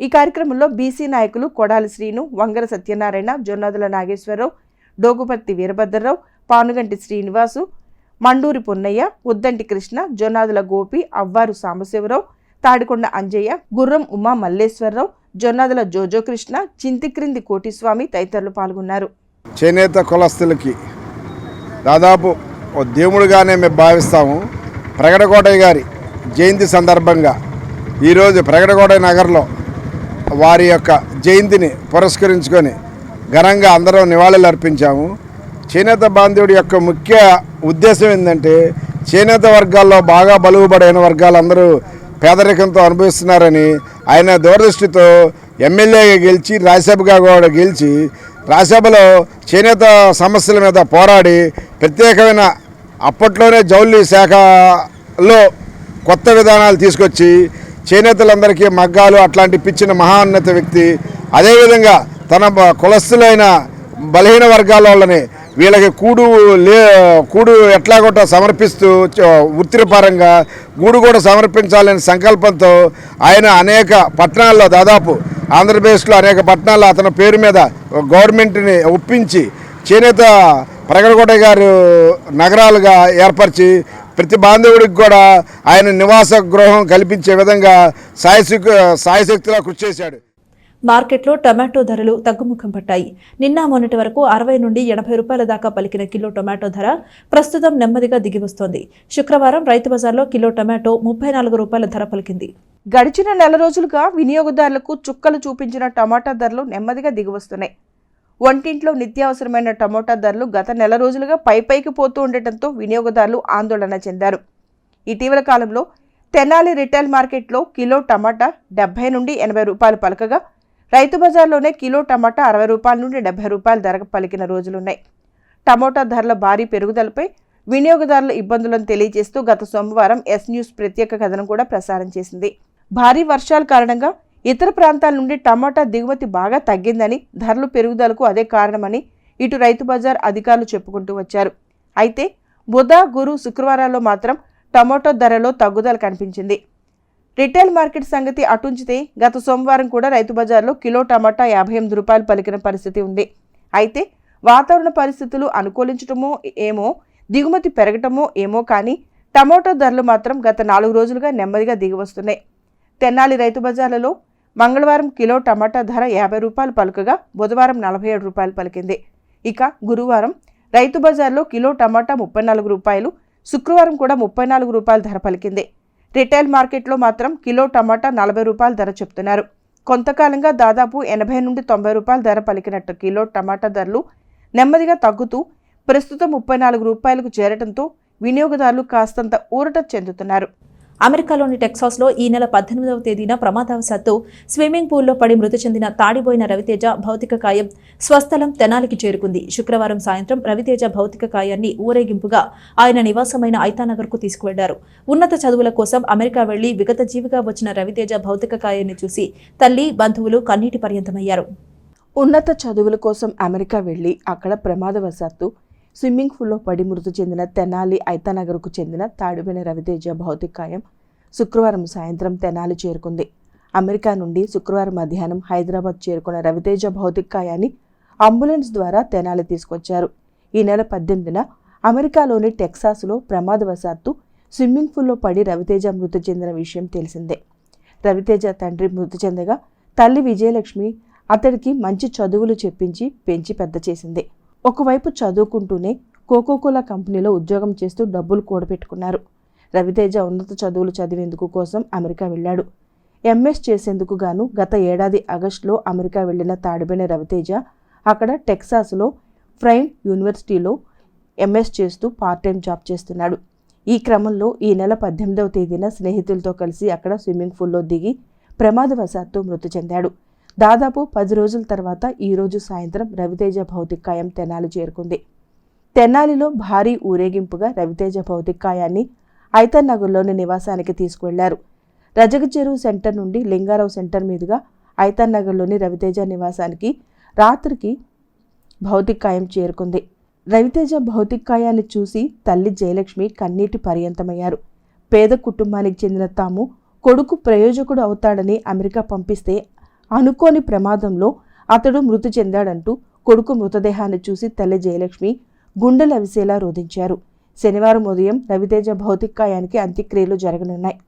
ఈ కార్యక్రమంలో బీసీ నాయకులు కొడాలి శ్రీను, వంగర సత్యనారాయణ, జొన్నాదుల నాగేశ్వరరావు, డోగుపర్తి వీరభద్రరావు, పానుగంటి శ్రీనివాసు, మండూరి పొన్నయ్య, ఉద్దంటి కృష్ణ, జొన్నాదుల గోపి, అవ్వారు సాంబశివరావు, తాడికొండ అంజయ్య, గుర్రం ఉమా మల్లేశ్వరరావు, జొన్నాదుల జోజో కృష్ణ, చింతిక్రింది కోటిస్వామి తదితరులు పాల్గొన్నారు. చేనేత కులస్తులకి దాదాపు ఓ దేవుడిగానే మేము భావిస్తాము. ప్రగడకోటయ్య గారి జయంతి సందర్భంగా ఈరోజు ప్రగడకోటయ్య నగర్లో వారి యొక్క జయంతిని పురస్కరించుకొని ఘనంగా అందరం నివాళులు అర్పించాము. చేనేత బాంధవుడి యొక్క ముఖ్య ఉద్దేశం ఏంటంటే చేనేత వర్గాల్లో బాగా బలుగుబడైన వర్గాలందరూ పేదరికంతో అనుభవిస్తున్నారని ఆయన దూరదృష్టితో ఎమ్మెల్యేగా గెలిచి రాజ్యసభగా కూడా గెలిచి రాజ్యసభలో చేనేత సమస్యల మీద పోరాడి ప్రత్యేకమైన అప్పట్లోనే జౌళి శాఖలో కొత్త విధానాలు తీసుకొచ్చి చేనేతలందరికీ మగ్గాలు అట్లాంటి పిచ్చిన మహాన్నత వ్యక్తి. అదేవిధంగా తన కులస్తులైన బలహీన వర్గాల వాళ్ళని వీళ్ళకి కూడు ఎట్లాగొట్ట సమర్పిస్తూ వృత్తిపరంగా గూడు కూడా సమర్పించాలనే సంకల్పంతో ఆయన అనేక పట్టణాల్లో దాదాపు ఆంధ్రప్రదేశ్లో అనేక పట్టణాల్లో అతని పేరు మీద గవర్నమెంట్ని ఒప్పించి చేనేత ప్రగడకోటయ్య గారు నగరాలుగా ఏర్పరిచి ప్రతి బాంధవుడికి కూడా ఆయన నివాస గృహం కల్పించే విధంగా సాయశక్తిలా కృషి చేశాడు. మార్కెట్లో టొమాటో ధరలు తగ్గుముఖం పట్టాయి. నిన్న మొన్నటి వరకు 60 నుండి 80 రూపాయల దాకా పలికిన కిలో టొమాటో ధర ప్రస్తుతం నెమ్మదిగా దిగివస్తోంది. శుక్రవారం రైతు బజార్లో కిలో టొమాటో 34 రూపాయల ధర పలికింది. గడిచిన నెల రోజులుగా వినియోగదారులకు చుక్కలు చూపించిన టమాటా ధరలు నెమ్మదిగా దిగివస్తున్నాయి. వంటింట్లో నిత్యావసరమైన టమోటా ధరలు గత నెల రోజులుగా పైకి పోతూ ఉండటంతో వినియోగదారులు ఆందోళన చెందారు. ఇటీవల కాలంలో తెనాలి రిటైల్ మార్కెట్లో కిలో టమాటా 70 నుండి 80 రూపాయలు పలకగా రైతు బజార్లోనే కిలో టమాటా 60 రూపాయల నుండి 70 రూపాయల ధరకు పలికిన రోజులున్నాయి. టమోటా ధరల భారీ పెరుగుదలపై వినియోగదారుల ఇబ్బందులను తెలియజేస్తూ గత సోమవారం ఎస్ న్యూస్ ప్రత్యేక కథనం కూడా ప్రసారం చేసింది. భారీ వర్షాల కారణంగా ఇతర ప్రాంతాల నుండి టమాటా దిగుమతి బాగా తగ్గిందని, ధరలు పెరుగుదలకు అదే కారణమని ఇటు రైతు బజార్ అధికారులు చెప్పుకుంటూ వచ్చారు. అయితే బుధ, గురు, శుక్రవారాల్లో మాత్రం టమాటో ధరలో తగ్గుదల కనిపించింది. రిటైల్ మార్కెట్ సంగతి అటుంచితే గత సోమవారం కూడా రైతు బజార్లో కిలో టమాటా 58 రూపాయలు పలికిన పరిస్థితి ఉంది. అయితే వాతావరణ పరిస్థితులు అనుకూలించటమో ఏమో, దిగుమతి పెరగటమో ఏమో కానీ టమాటో ధరలు మాత్రం గత 4 రోజులుగా నెమ్మదిగా దిగివస్తున్నాయి. తెనాలి రైతు బజార్లలో మంగళవారం కిలో టమాటా ధర 50 రూపాయలు పలుకగా బుధవారం 47 రూపాయలు పలికింది. ఇక గురువారం రైతు బజార్లో కిలో టమాటా 34 రూపాయలు, శుక్రవారం కూడా 34 రూపాయల ధర పలికింది. రిటైల్ మార్కెట్లో మాత్రం కిలో టమాటా 40 రూపాయల ధర చెప్తున్నారు. కొంతకాలంగా దాదాపు 80 నుండి 90 రూపాయల ధర పలికినట్టు కిలో టమాటా ధరలు నెమ్మదిగా తగ్గుతూ ప్రస్తుతం 34 రూపాయలకు చేరటంతో వినియోగదారులు కాస్తంత ఊరట చెందుతున్నారు. అమెరికాలోని టెక్సాస్లో ఈ నెల 18వ తేదీన ప్రమాదవశాత్తు స్విమ్మింగ్ పూల్లో పడి మృతి చెందిన తాడిబోయిన రవితేజ భౌతిక కాయం స్వస్థలం తెనాలికి చేరుకుంది. శుక్రవారం సాయంత్రం రవితేజ భౌతిక కాయాన్ని ఊరేగింపుగా ఆయన నివాసమైన ఐతానగర్కు తీసుకువెళ్లారు. ఉన్నత చదువుల కోసం అమెరికా వెళ్లి విగత జీవిగా వచ్చిన రవితేజ భౌతిక కాయాన్ని చూసి తల్లి, బంధువులు కన్నీటి పర్యంతమయ్యారు. ఉన్నత చదువుల కోసం అమెరికా వెళ్లి అక్కడ ప్రమాదవశాత్తు స్విమ్మింగ్ పూల్లో పడి మృతి చెందిన తెనాలి ఐతానగర్కు చెందిన తాడిబోయిన రవితేజ భౌతిక కాయం శుక్రవారం సాయంత్రం తెనాలి చేరుకుంది. అమెరికా నుండి శుక్రవారం మధ్యాహ్నం హైదరాబాద్ చేరుకున్న రవితేజ భౌతిక కాయాన్ని అంబులెన్స్ ద్వారా తెనాలి తీసుకొచ్చారు. ఈ నెల 18న అమెరికాలోని టెక్సాస్లో ప్రమాదవశాత్తు స్విమ్మింగ్ పూల్లో పడి రవితేజ మృతి చెందిన విషయం తెలిసిందే. రవితేజ తండ్రి మృతి చెందగా తల్లి విజయలక్ష్మి అతడికి మంచి చదువులు చెప్పించి పెంచి పెద్ద చేసింది. ఒకవైపు చదువుకుంటూనే కోకోకోలా కంపెనీలో ఉద్యోగం చేస్తూ డబ్బులు కూడబెట్టుకున్నారు. రవితేజ ఉన్నత చదువులు చదివేందుకు కోసం అమెరికా వెళ్ళాడు. ఎంఎస్ చేసేందుకు గాను గత ఏడాది ఆగస్టులో అమెరికా వెళ్లిన తాడిబోయిన రవితేజ అక్కడ టెక్సాస్లో ఫ్రైమ్ యూనివర్సిటీలో ఎంఎస్ చేస్తూ పార్ట్ టైం జాబ్ చేస్తున్నాడు. ఈ క్రమంలో ఈ నెల 18వ తేదీన స్నేహితులతో కలిసి అక్కడ స్విమ్మింగ్ పూల్లో దిగి ప్రమాదవశాత్తు మృతి చెందాడు. దాదాపు 10 రోజుల తర్వాత ఈరోజు సాయంత్రం రవితేజ భౌతిక కాయం తెనాలి చేరుకుంది. తెనాలిలో భారీ ఊరేగింపుగా రవితేజ భౌతిక కాయాన్ని ఐతానగర్లోని నివాసానికి తీసుకువెళ్లారు. రజగచెరువు సెంటర్ నుండి లింగారావు సెంటర్ మీదుగా ఐతానగర్లోని రవితేజ నివాసానికి రాత్రికి భౌతిక కాయం చేరుకుంది. రవితేజ భౌతిక కాయాన్ని చూసి తల్లి జయలక్ష్మి కన్నీటి పర్యంతమయ్యారు. పేద కుటుంబానికి చెందిన తాము కొడుకు ప్రయోజకుడు అవుతాడని అమెరికా పంపిస్తే అనుకోని ప్రమాదంలో అతడు మృతి చెందాడంటూ కొడుకు మృతదేహాన్ని చూసి తల్లి జయలక్ష్మి గుండెలవిసేలా రోధించారు. శనివారం ఉదయం రవితేజ భౌతికాయానికి అంత్యక్రియలు జరగనున్నాయి.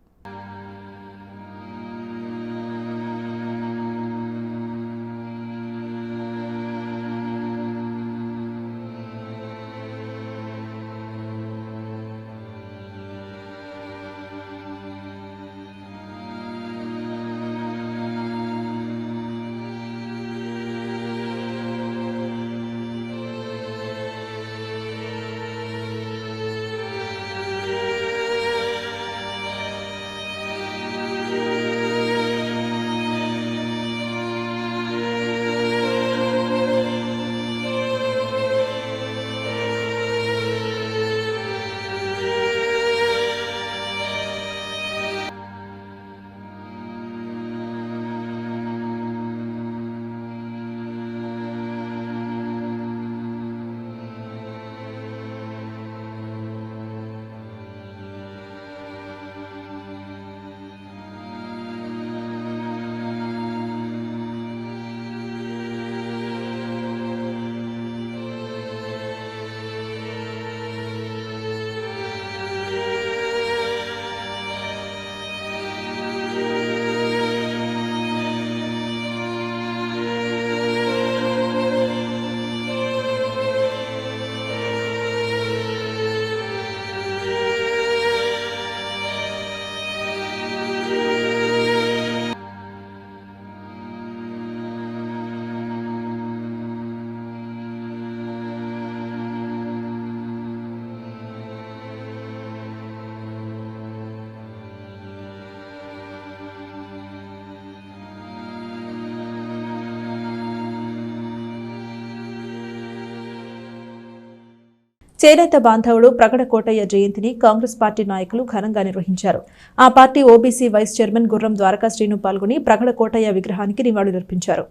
చేనేత బాంధవుడు ప్రగడ కోటయ్య జయంతిని కాంగ్రెస్ పార్టీ నాయకులు ఘనంగా నిర్వహించారు. ఆ party OBC vice chairman Gurram Dwaraka Srinu పాల్గొని ప్రగడ కోటయ్య విగ్రహానికి నివాళులర్పించారు.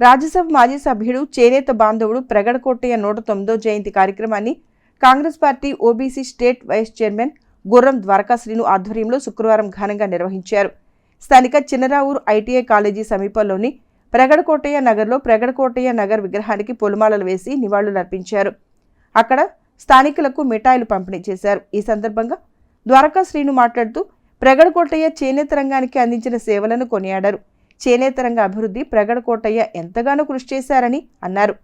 రాజ్యసభ మాజీ సభ్యుడు చేనేత బాంధవుడు ప్రగడ కోటయ్య 109వ జయంతి కార్యక్రమాన్ని Congress party OBC state vice chairman Gurram Dwaraka Srinu ఆధ్వర్యంలో శుక్రవారం ఘనంగా నిర్వహించారు. స్థానిక చిన్నరావూరు ఐటీఐ కాలేజీ సమీపంలోని ప్రగడ కోటయ్య నగర్లో ప్రగడ కోటయ్య నగర్ విగ్రహానికి పూలమాలలు వేసి నివాళులర్పించారు. అక్కడ స్థానికులకు మిఠాయిలు పంపిణీ చేశారు. ఈ సందర్భంగా ద్వారకా శ్రీను మాట్లాడుతూ ప్రగడ కోటయ్య చేనేత రంగానికి అందించిన సేవలను కొనియాడారు. చేనేత రంగ అభివృద్ధి ప్రగడ కోటయ్య ఎంతగానో కృషి చేశారని అన్నారు.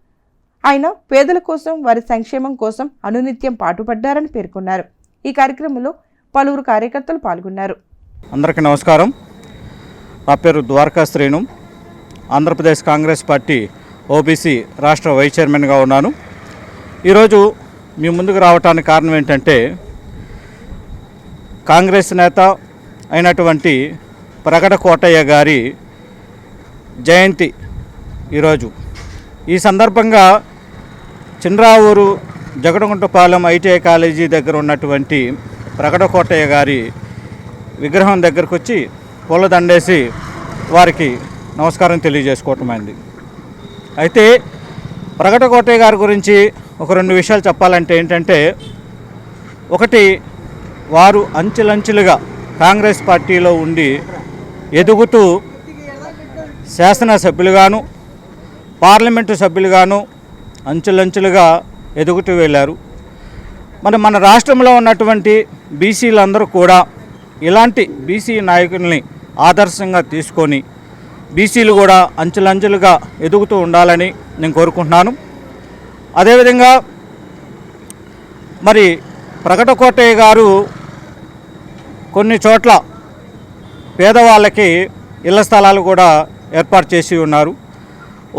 ఆయన పేదల కోసం, వారి సంక్షేమం కోసం అనునిత్యం పాటుపడ్డారని పేర్కొన్నారు. ఈ కార్యక్రమంలో పలువురు కార్యకర్తలు పాల్గొన్నారు. అందరికీ నమస్కారం. నా పేరు ద్వారకా శ్రీను. ఆంధ్రప్రదేశ్ కాంగ్రెస్ పార్టీ ఓబీసీ రాష్ట్ర వైస్ చైర్మన్గా ఉన్నాను. ఈరోజు మీ ముందుకు రావడానికి కారణం ఏంటంటే కాంగ్రెస్ నేత అయినటువంటి ప్రగడ కోటయ్య గారి జయంతి ఈరోజు. ఈ సందర్భంగా చిన్నరావూరు జగడగుంటపాలెం ఐటీఐ కాలేజీ దగ్గర ఉన్నటువంటి ప్రగడ కోటయ్య గారి విగ్రహం దగ్గరకు వచ్చి పూలదండేసి వారికి నమస్కారం తెలియజేసుకోవటమైంది. అయితే ప్రగడ కోటయ్య గారి గురించి ఒక 2 విషయాలు చెప్పాలంటే ఏంటంటే, ఒకటి, వారు అంచెలంచెలుగా కాంగ్రెస్ పార్టీలో ఉండి ఎదుగుతూ శాసనసభ్యులుగాను పార్లమెంటు సభ్యులుగాను అంచెలంచెలుగా ఎదుగుతూ వెళ్ళారు. మన రాష్ట్రంలో ఉన్నటువంటి బీసీలందరూ కూడా ఇలాంటి బీసీ నాయకుల్ని ఆదర్శంగా తీసుకొని బీసీలు కూడా అంచెలంచెలుగా ఎదుగుతూ ఉండాలని నేను కోరుకుంటున్నాను. అదేవిధంగా ప్రగడ కోటయ్య గారు కొన్ని చోట్ల పేదవాళ్ళకి ఇళ్ల స్థలాలు కూడా ఏర్పాటు చేసి ఉన్నారు.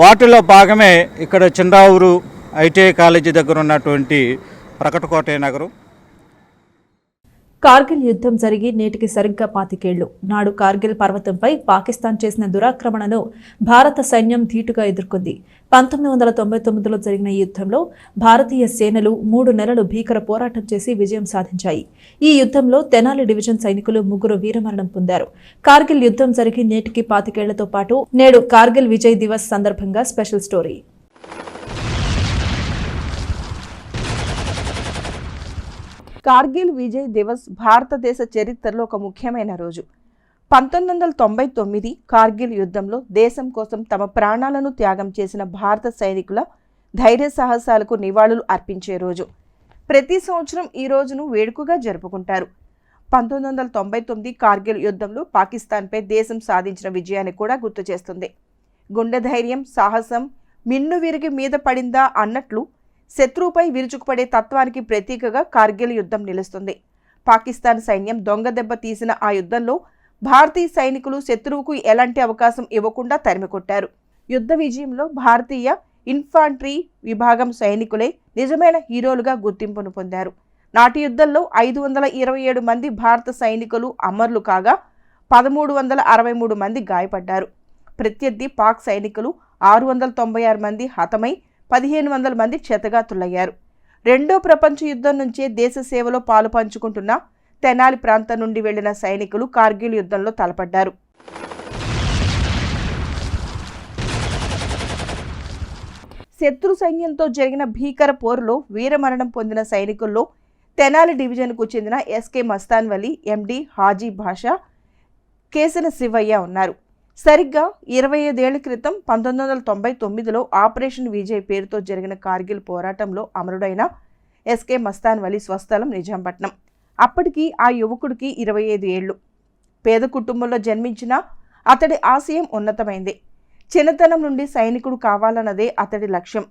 వాటిలో భాగమే ఇక్కడ చిన్నరావూరు ఐటీఐ కాలేజీ దగ్గర ఉన్నటువంటి ప్రగడ కోటయ్య నగరం. కార్గిల్ యుద్ధం జరిగి నేటికి సరిగ్గా 25 ఏళ్లు. నాడు కార్గిల్ పర్వతంపై పాకిస్తాన్ చేసిన దురాక్రమణను భారత సైన్యం ధీటుగా ఎదుర్కొంది. 1999లో జరిగిన ఈ యుద్ధంలో భారతీయ సేనలు 3 నెలలు భీకర పోరాటం చేసి విజయం సాధించాయి. ఈ యుద్ధంలో తెనాలి డివిజన్ సైనికులు 3 వీరమరణం పొందారు. కార్గిల్ యుద్ధం జరిగి నేటికి 25 ఏళ్లతో పాటు నేడు కార్గిల్ విజయ్ దివస్ సందర్భంగా స్పెషల్ స్టోరీ. కార్గిల్ విజయ్ దివస్ భారతదేశ చరిత్రలో ఒక ముఖ్యమైన రోజు. 1999 కార్గిల్ యుద్ధంలో దేశం కోసం తమ ప్రాణాలను త్యాగం చేసిన భారత సైనికుల ధైర్య సాహసాలకు నివాళులు అర్పించే రోజు. ప్రతి సంవత్సరం ఈ రోజును వేడుకగా జరుపుకుంటారు. 1999 కార్గిల్ యుద్ధంలో పాకిస్తాన్పై దేశం సాధించిన విజయాన్ని కూడా గుర్తు చేస్తుంది. గుండె ధైర్యం, సాహసం మిన్ను విరిగి మీద పడిందా అన్నట్లు శత్రువుపై విరుచుకుపడే తత్వానికి ప్రతీకగా కార్గిల్ యుద్ధం నిలుస్తుంది. పాకిస్తాన్ సైన్యం దొంగ దెబ్బ తీసిన ఆ యుద్ధంలో భారతీయ సైనికులు శత్రువుకు ఎలాంటి అవకాశం ఇవ్వకుండా తరిమికొట్టారు. యుద్ధ విజయంలో భారతీయ ఇన్ఫాంట్రీ విభాగం సైనికులే నిజమైన హీరోలుగా గుర్తింపును పొందారు. నాటి యుద్ధంలో 527 మంది భారత సైనికులు అమరులు కాగా 1363 మంది గాయపడ్డారు. ప్రత్యర్థి పాక్ సైనికులు 696 మంది హతమై 1500 మంది క్షతగాతులయ్యారు. రెండో ప్రపంచ యుద్ధం నుంచే దేశ సేవలో పాలు పంచుకుంటున్న తెనాలి ప్రాంతం నుండి వెళ్లిన సైనికులు కార్గిల్ యుద్ధంలో తలపడ్డారు. శత్రు సైన్యంతో జరిగిన భీకర పోరులో వీరమరణం పొందిన సైనికుల్లో తెనాలి డివిజన్కు చెందిన ఎస్కే మస్తాన్ వలి, ఎండి హాజీ భాషా, కేసన శివయ్య ఉన్నారు. సరిగ్గా 25 ఏళ్ల క్రితం 1999లో ఆపరేషన్ విజయ్ పేరుతో జరిగిన కార్గిల్ పోరాటంలో అమరుడైన ఎస్కే మస్తాన్ వలి స్వస్థలం నిజాంపట్నం. అప్పటికి ఆ యువకుడికి 25 ఏళ్లు. పేద కుటుంబంలో జన్మించిన అతడి ఆశయం ఉన్నతమైంది. చిన్నతనం నుండి సైనికుడు కావాలన్నదే అతడి లక్ష్యం.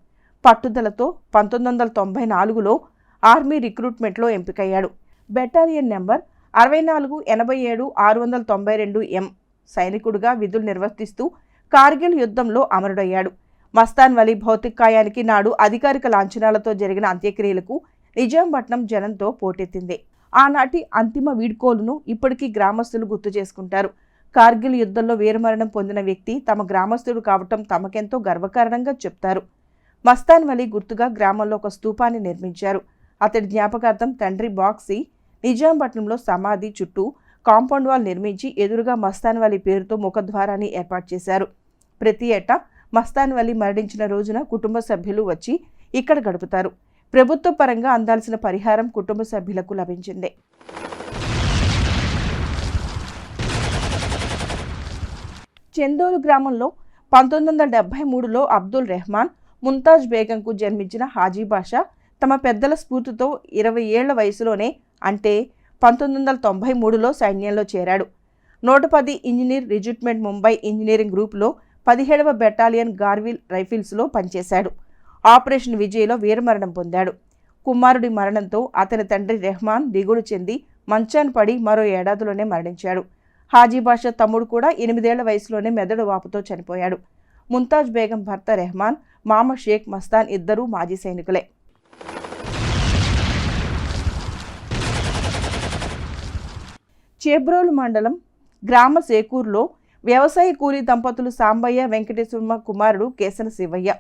పట్టుదలతో 1994లో ఆర్మీ రిక్రూట్మెంట్లో ఎంపికయ్యాడు. బెటాలియన్ నెంబర్ 6487-692M సైనికుడిగా విధులు నిర్వర్తిస్తూ కార్గిల్ యుద్ధంలో అమరుడయ్యాడు. మస్తాన్ వలి భౌతికాయానికి నాడు అధికారిక లాంఛనాలతో జరిగిన అంత్యక్రియలకు నిజాంపట్నం జనంతో పోటెత్తింది. ఆనాటి అంతిమ వీడ్కోలును ఇప్పటికీ గ్రామస్తులు గుర్తు చేసుకుంటారు. కార్గిల్ యుద్ధంలో వీరమరణం పొందిన వ్యక్తి తమ గ్రామస్తుడు కావటం తమకెంతో గర్వకారణంగా చెప్తారు. మస్తాన్ వలి గుర్తుగా గ్రామంలో ఒక స్తూపాన్ని నిర్మించారు. అతడి జ్ఞాపకార్థం తండ్రి బాక్సీ నిజాంపట్నంలో సమాధి చుట్టూ కాంపౌండ్ వాల్ నిర్మించి ఎదురుగా మస్తాన్ వలి పేరుతో ముఖద్వారాన్ని ఏర్పాటు చేశారు. ప్రతి ఏటా మస్తాన్ వలి మరణించిన రోజున కుటుంబ సభ్యులు వచ్చి ఇక్కడ గడుపుతారు. ప్రభుత్వ పరంగా అందాల్సిన పరిహారం కుటుంబ సభ్యులకు లభించింది. చెందోలు గ్రామంలో 1973లో అబ్దుల్ రెహమాన్, ముంతాజ్ బేగంకు జన్మించిన హాజీ బాషా తమ పెద్దల స్ఫూర్తితో 20 ఏళ్ల వయసులోనే అంటే 1993లో సైన్యంలో చేరాడు. 110 ఇంజనీర్ రిక్రూట్మెంట్ ముంబై ఇంజనీరింగ్ గ్రూప్లో 17వ బెటాలియన్ గార్విల్ రైఫిల్స్లో పనిచేశాడు. ఆపరేషన్ విజయ్లో వీరమరణం పొందాడు. కుమారుడి మరణంతో అతని తండ్రి రెహమాన్ దిగులు చెంది మంచాన పడి మరో ఏడాదిలోనే మరణించాడు. హాజీ బాషా తమ్ముడు కూడా 8 ఏళ్ల వయసులోనే మెదడు వాపుతో చనిపోయాడు. ముంతాజ్ బేగం భర్త రెహమాన్, మామ షేక్ మస్తాన్ ఇద్దరూ మాజీ సైనికులే. చేబ్రోలు మండలం గ్రామ సేకూరులో వ్యవసాయ కూలీ దంపతులు సాంబయ్య, వెంకటేశ్వర కుమారుడు కేసన శివయ్య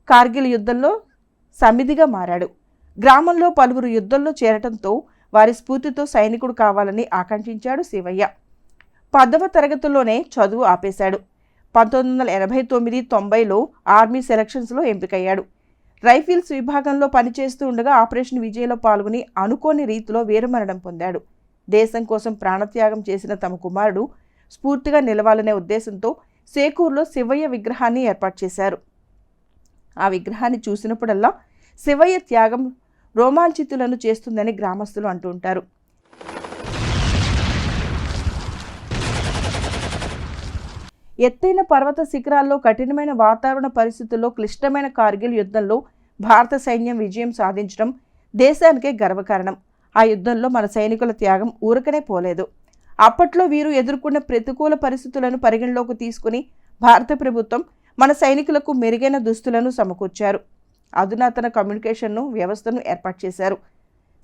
కార్గిల్ యుద్ధంలో సమిధిగా మారాడు. గ్రామంలో పలువురు యుద్ధంలో చేరటంతో వారి స్ఫూర్తితో సైనికుడు కావాలని ఆకాంక్షించాడు శివయ్య. 10వ తరగతిలోనే చదువు ఆపేశాడు. 1989-90లో ఆర్మీ సెలక్షన్స్లో ఎంపికయ్యాడు. రైఫిల్స్ విభాగంలో పనిచేస్తూ ఉండగా ఆపరేషన్ విజయ్లో పాల్గొని అనుకోని రీతిలో వీరమరణం పొందాడు. దేశం కోసం ప్రాణత్యాగం చేసిన తమ కుమారుడు స్ఫూర్తిగా నిలవాలనే ఉద్దేశంతో సేకూరులో శివయ్య విగ్రహాన్ని ఏర్పాటు చేశారు. ఆ విగ్రహాన్ని చూసినప్పుడల్లా శివయ్య త్యాగం రోమాంచితులను చేస్తుందని గ్రామస్తులు అంటూ ఉంటారు. ఎత్తైన పర్వత శిఖరాల్లో కఠినమైన వాతావరణ పరిస్థితుల్లో క్లిష్టమైన కార్గిల్ యుద్ధంలో భారత సైన్యం విజయం సాధించడం దేశానికే గర్వకారణం. ఆ యుద్ధంలో మన సైనికుల త్యాగం ఊరకనే పోలేదు. అప్పట్లో వీరు ఎదుర్కొన్న ప్రతికూల పరిస్థితులను పరిగణలోకి తీసుకుని భారత ప్రభుత్వం మన సైనికులకు మెరుగైన దుస్తులను సమకూర్చారు. అధునాతన కమ్యూనికేషన్ను వ్యవస్థను ఏర్పాటు చేశారు.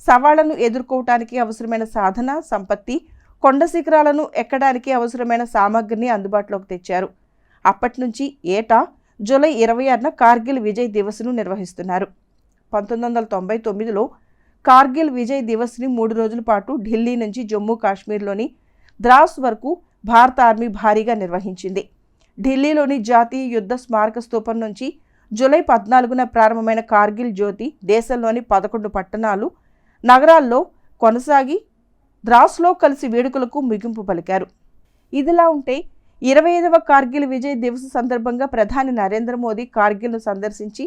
సవాళ్లను ఎదుర్కోవటానికి అవసరమైన సాధన సంపత్తి, కొండ శిఖరాలను ఎక్కడానికి అవసరమైన సామగ్రిని అందుబాటులోకి తెచ్చారు. అప్పటి నుంచి ఏటా జూలై 26న కార్గిల్ విజయ్ దివస్ను నిర్వహిస్తున్నారు. 1999లో కార్గిల్ విజయ్ దివస్ని 3 రోజుల పాటు ఢిల్లీ నుంచి జమ్మూ కాశ్మీర్లోని ద్రాస్ వరకు భారత ఆర్మీ భారీగా నిర్వహించింది. ఢిల్లీలోని జాతీయ యుద్ధ స్మారక స్తూపం నుంచి జూలై 14న ప్రారంభమైన కార్గిల్ జ్యోతి దేశంలోని 11 పట్టణాలు, నగరాల్లో కొనసాగి ద్రాస్లో కలిసి వేడుకలకు ముగింపు పలికారు. ఇదిలా ఉంటే 25వ కార్గిల్ విజయ్ దివస్ సందర్భంగా ప్రధాని నరేంద్ర మోదీ కార్గిల్ను సందర్శించి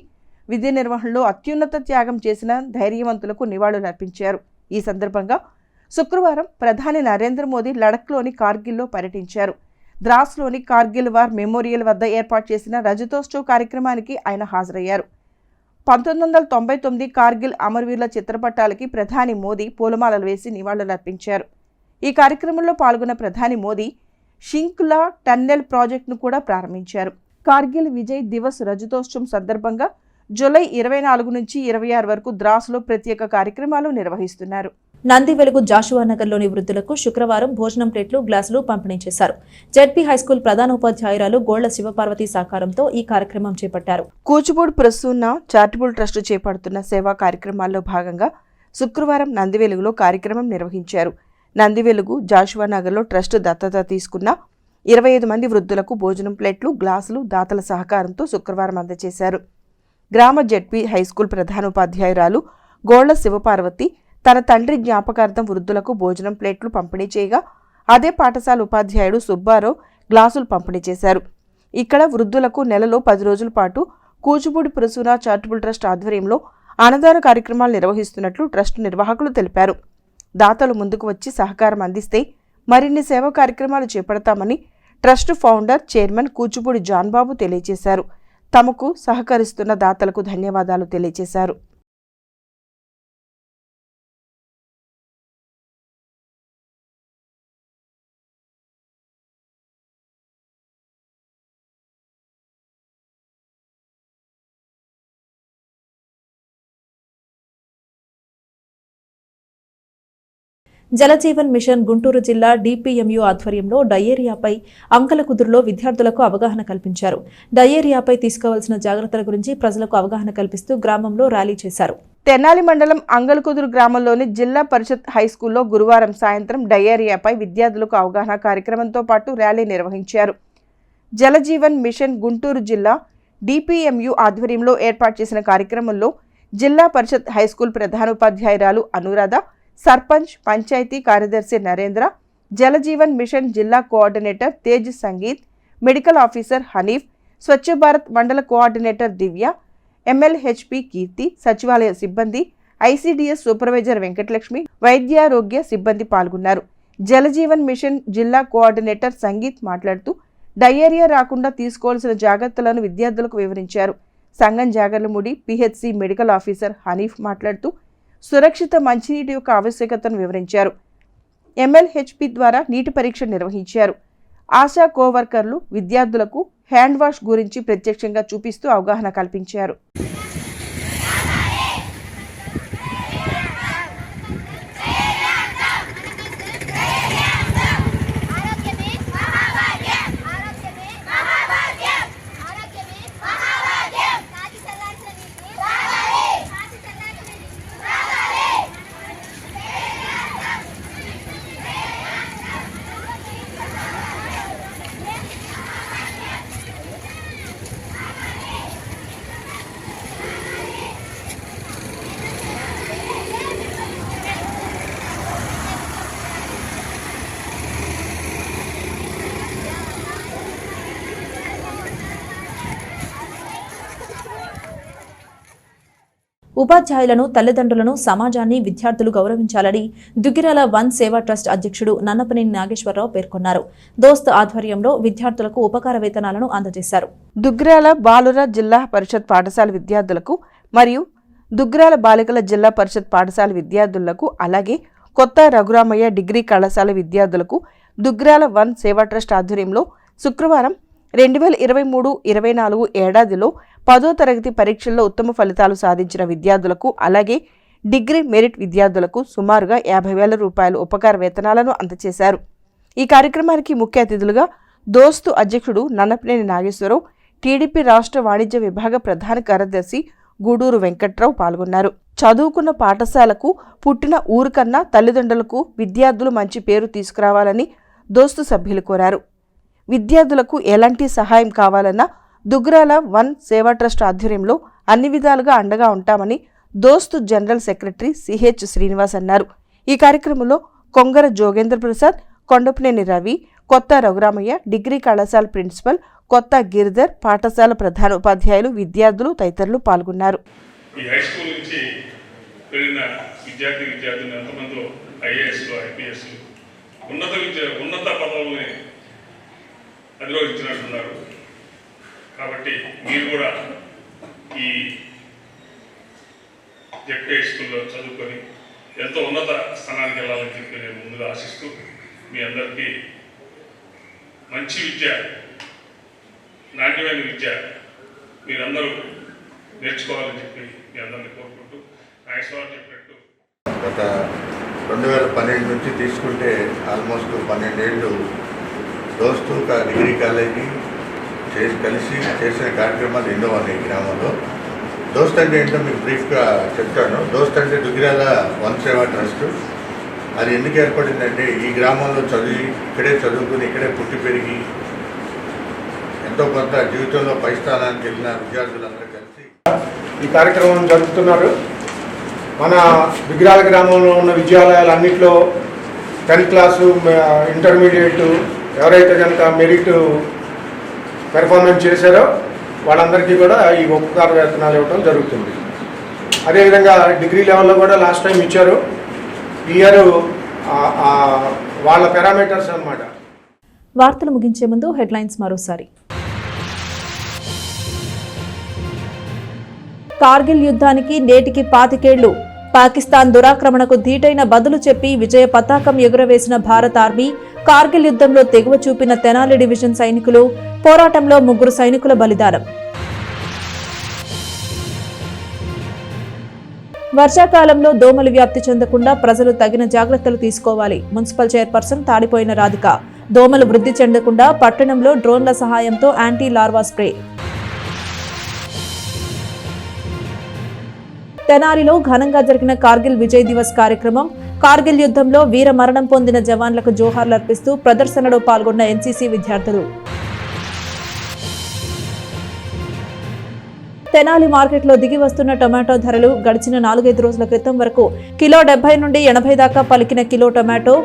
విధి నిర్వహణలో అత్యున్నత త్యాగం చేసిన ధైర్యవంతులకు నివాళులర్పించారు. ఈ సందర్భంగా శుక్రవారం ప్రధాని నరేంద్ర మోదీ లడఖ్లోని కార్గిల్లో పర్యటించారు. ద్రాస్లోని కార్గిల్ వార్ మెమోరియల్ వద్ద ఏర్పాటు చేసిన రజతోత్సవ్ కార్యక్రమానికి ఆయన హాజరయ్యారు. 1999 కార్గిల్ అమరవీరుల చిత్రపటాలకి ప్రధాని మోదీ పూలమాలలు వేసి నివాళులర్పించారు. ఈ కార్యక్రమంలో పాల్గొన్న ప్రధాని మోదీ షింక్లా టన్నెల్ ప్రాజెక్టును కూడా ప్రారంభించారు. కార్గిల్ విజయ్ దివస్ రజతోత్సవం సందర్భంగా జూలై 24 నుంచి 26 వరకు ద్రాస్లో ప్రత్యేక కార్యక్రమాలు నిర్వహిస్తున్నారు. నంది వెలుగు జాషువా నగర్లోని వృద్ధులకు శుక్రవారం భోజనం ప్లేట్లు, గ్లాసులు పంపిణీ చేశారు. జెడ్పీ హైస్కూల్ ప్రధానోపాధ్యాయురాలు గోళ్ల శివపార్వతి సహకారంతో ఈ కార్యక్రమం చేపట్టారు. కూచిపూడి ప్రసూన చారిటబుల్ ట్రస్ట్ చేపడుతున్న సేవా కార్యక్రమాల్లో భాగంగా శుక్రవారం నంది వెలుగులో కార్యక్రమం నిర్వహించారు. నంది వెలుగు జాషువా నగర్లో ట్రస్ట్ దత్తత తీసుకున్న 25 మంది వృద్ధులకు భోజనం ప్లేట్లు, గ్లాసులు దాతల సహకారంతో శుక్రవారం అందజేశారు. గ్రామ జెడ్పీ హైస్కూల్ ప్రధానోపాధ్యాయురాలు గోళ్ల శివపార్వతి తన తండ్రి జ్ఞాపకార్థం వృద్ధులకు భోజనం ప్లేట్లు పంపిణీ చేయగా, అదే పాఠశాల ఉపాధ్యాయుడు సుబ్బారావు గ్లాసులు పంపిణీ చేశారు. ఇక్కడ వృద్ధులకు నెలలో 10 రోజుల పాటు కూచిపూడి ప్రసూన చారిటబుల్ ట్రస్ట్ ఆధ్వర్యంలో అన్నదాన కార్యక్రమాలు నిర్వహిస్తున్నట్లు ట్రస్ట్ నిర్వాహకులు తెలిపారు. దాతలు ముందుకు వచ్చి సహకారం అందిస్తే మరిన్ని సేవా కార్యక్రమాలు చేపడతామని trust founder, chairman Kuchipudi John Babu తెలియజేశారు. తమకు సహకరిస్తున్న దాతలకు ధన్యవాదాలు తెలియజేశారు. జలజీవన్ మిషన్ గుంటూరు జిల్లా డిపిఎంయు ఆధ్వర్యంలో డయేరియాపై అంకలకుదురులో విద్యార్థులకు అవగాహన కల్పించారు. డయేరియాపై తీసుకోవాల్సిన జాగ్రత్తల గురించి ప్రజలకు అవగాహన కల్పిస్తూ గ్రామంలో ర్యాలీ చేశారు. తెనాలి మండలం అంగలకుదురు గ్రామంలోని జిల్లా పరిషత్ హైస్కూల్లో గురువారం సాయంత్రం డయేరియాపై విద్యార్థులకు అవగాహన కార్యక్రమంతో పాటు ర్యాలీ నిర్వహించారు. జలజీవన్ మిషన్ గుంటూరు జిల్లా డిపిఎంయు ఆధ్వర్యంలో ఏర్పాటు చేసిన కార్యక్రమంలో జిల్లా పరిషత్ హైస్కూల్ ప్రధానోపాధ్యాయురాలు అనురాధ, సర్పంచ్, పంచాయతీ కార్యదర్శి నరేంద్ర, జలజీవన్ మిషన్ జిల్లా coordinator Tej Sangeeth, medical officer Hanif, Swachh Bharat మండల కోఆర్డినేటర్ దివ్య, ఎంఎల్హెచ్పి కీర్తి, సచివాలయ సిబ్బంది, ఐసిడిఎస్ సూపర్వైజర్ వెంకటలక్ష్మి, వైద్యారోగ్య సిబ్బంది పాల్గొన్నారు. జలజీవన్ మిషన్ జిల్లా కోఆర్డినేటర్ సంగీత్ మాట్లాడుతూ డయేరియా రాకుండా తీసుకోవాల్సిన జాగ్రత్తలను విద్యార్థులకు వివరించారు. Sangam Jagarlamudi PHC medical officer Hanif మాట్లాడుతూ సురక్షిత మంచినీటి యొక్క ఆవశ్యకతను వివరించారు. ఎంఎల్హెచ్పి ద్వారా నీటి పరీక్ష నిర్వహించారు. ఆశా కోవర్కర్లు విద్యార్థులకు హ్యాండ్ వాష్ గురించి ప్రత్యక్షంగా చూపిస్తూ అవగాహన కల్పించారు. ఉపాధ్యాయులను, తల్లిదండ్రులను, సమాజాన్ని విద్యార్థులు గౌరవించాలని దుగ్గిరాల వన్ సేవా ట్రస్ట్ అధ్యక్షుడు నన్నపనేని నాగేశ్వరరావు పేర్కొన్నారు. దోస్త్ ఆధ్వర్యంలో విద్యార్థులకు ఉపకార వేతనాలను అందజేశారు. దుగ్గిరాల బాలుర జిల్లా పరిషత్ పాఠశాల విద్యార్థులకు మరియు దుగ్గిరాల బాలికల జిల్లా పరిషత్ పాఠశాల విద్యార్థులకు, అలాగే కొత్త రఘురామయ్య డిగ్రీ కళాశాల విద్యార్థులకు దుగ్గిరాల వన్ సేవా ట్రస్ట్ ఆధ్వర్యంలో శుక్రవారం 2023-24 ఏడాదిలో 10వ తరగతి పరీక్షల్లో ఉత్తమ ఫలితాలు సాధించిన విద్యార్థులకు, అలాగే డిగ్రీ మెరిట్ విద్యార్థులకు సుమారుగా 50,000 రూపాయలు ఉపకార వేతనాలను అందజేశారు. ఈ కార్యక్రమానికి ముఖ్య అతిథులుగా దోస్తు అధ్యక్షుడు నన్నపనేని నాగేశ్వరరావు, టీడీపీ రాష్ట్ర వాణిజ్య విభాగ ప్రధాన కార్యదర్శి గూడూరు వెంకట్రావు పాల్గొన్నారు. చదువుకున్న పాఠశాలకు, పుట్టిన ఊరు కన్నా తల్లిదండ్రులకు విద్యార్థులు మంచి పేరు తీసుకురావాలని దోస్తు సభ్యులు కోరారు. విద్యార్థులకు ఎలాంటి సహాయం కావాలన్నా దుగ్గిరాల వన్ సేవా ట్రస్ట్ ఆధ్వర్యంలో అన్ని విధాలుగా అండగా ఉంటామని దోస్తు జనరల్ సెక్రటరీ సిహెచ్ శ్రీనివాస్ అన్నారు. ఈ కార్యక్రమంలో కొంగర జోగేంద్ర ప్రసాద్, కొండపనేని రవి, కొత్త రఘురామయ్య, డిగ్రీ కళాశాల ప్రిన్సిపల్ కొత్త గిరిధర్, పాఠశాల ప్రధానోపాధ్యాయులు, విద్యార్థులు తదితరులు పాల్గొన్నారు. ఈ హై స్కూల్ నుంచి వెళ్ళిన విద్యార్థులు ఎంతమందో ఐఏఎస్లు, ఐపీఎస్లు, ఉన్నత పదవుల్ని అధిరోహించినట్టున్నారు. కాబట్టి మీరు కూడా ఈ జెడ్పీ స్కూల్లో చదువుకొని ఎంతో ఉన్నత స్థానానికి వెళ్ళాలని చెప్పి నేను ముందుగా ఆశిస్తూ మీ అందరికీ మంచి విద్య, నాణ్యమైన విద్య మీరందరూ నేర్చుకోవాలని చెప్పి మీ అందరినీ కోరుకుంటూ నాగేశ్వరరావు చెప్పినట్టు గత 2012 నుంచి తీసుకుంటే ఆల్మోస్ట్ 12 ఏళ్ళు దోస్తు డిగ్రీ కాలేజీ కలిసి చేసిన కార్యక్రమాలు ఎన్నో ఉన్నాయి గ్రామంలో. దోస్త్ అంటే ఏంటో మీకు బ్రీఫ్గా చెప్తాను. దోస్త్ అంటే దుగ్గిరాల వన్ సేవా ట్రస్ట్. అది ఎందుకు ఏర్పడిందంటే ఈ గ్రామంలో ఇక్కడే చదువుకుని ఇక్కడే పుట్టి పెరిగి ఎంతో కొంత జీవితంలో పై స్థానానికి వెళ్ళిన విద్యార్థులందరూ కలిసి ఈ కార్యక్రమం జరుపుతున్నారు. మన దుగ్గిరాల గ్రామంలో ఉన్న విద్యాలయాలన్నింటిలో 10th క్లాసు, ఇంటర్మీడియట్ ఎవరైతే కనుక మెరిట్ పెర్ఫార్మెన్స్ చేశారో వాళ్ళందరికీ కూడా ఈ ఉపకార వేతనాలు ఇవ్వడం జరుగుతుంది. అదేవిధంగా డిగ్రీ లెవెల్లో కూడా లాస్ట్ టైం ఇచ్చారు. ఈ ఇయర్ వాళ్ళ పారామీటర్స్ అన్నమాట. వార్తలు ముగించే ముందు హెడ్లైన్స్ మరోసారి. కార్గిల్ యుద్ధానికి నేటికి 25 ఏళ్లు. పాకిస్తాన్ దురాక్రమణకు ధీటైన బదులు చెప్పి విజయ పతాకం ఎగురవేసిన భారత ఆర్మీ. కార్గిల్ యుద్ధంలో తెగువ చూపిన తెనాలి డివిజన్ సైనికులు. పోరాటంలో 3 సైనికుల బలిదానం. వర్షాకాలంలో దోమలు వ్యాప్తి చెందకుండా ప్రజలు తగిన జాగ్రత్తలు తీసుకోవాలి. మున్సిపల్ చైర్పర్సన్ తాడిపోయిన రాధిక. దోమలు వృద్ధి చెందకుండా పట్టణంలో డ్రోన్ల సహాయంతో యాంటీ లార్వా స్ప్రే. తెనాలిలో ఘనంగా జరిగిన కార్గిల్ విజయ్ దివస్ కార్యక్రమం. కార్గిల్ యుద్ధంలో వీర మరణం పొందిన జవాన్లకు జోహార్లర్పిస్తూ ప్రదర్శనలో పాల్గొన్న ఎన్సీసీ విద్యార్థులు. తెనాలి మార్కెట్లో దిగి వస్తున్న టొమాటో ధరలు. గడిచిన 4-5 రోజుల క్రితం వరకు కిలో 70 నుండి 80 దాకా పలికిన కిలో టొమాటో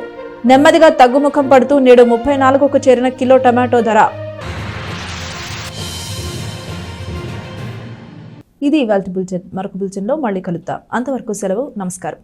నెమ్మదిగా తగ్గుముఖం పడుతూ నేడు 34కు చేరిన కిలో టొమాటో ధర. ఇది ఇవాల్టి బులెటిన్. మరొక బులెటిన్లో మళ్ళీ కలుద్దాం. అంతవరకు సెలవు. నమస్కారం.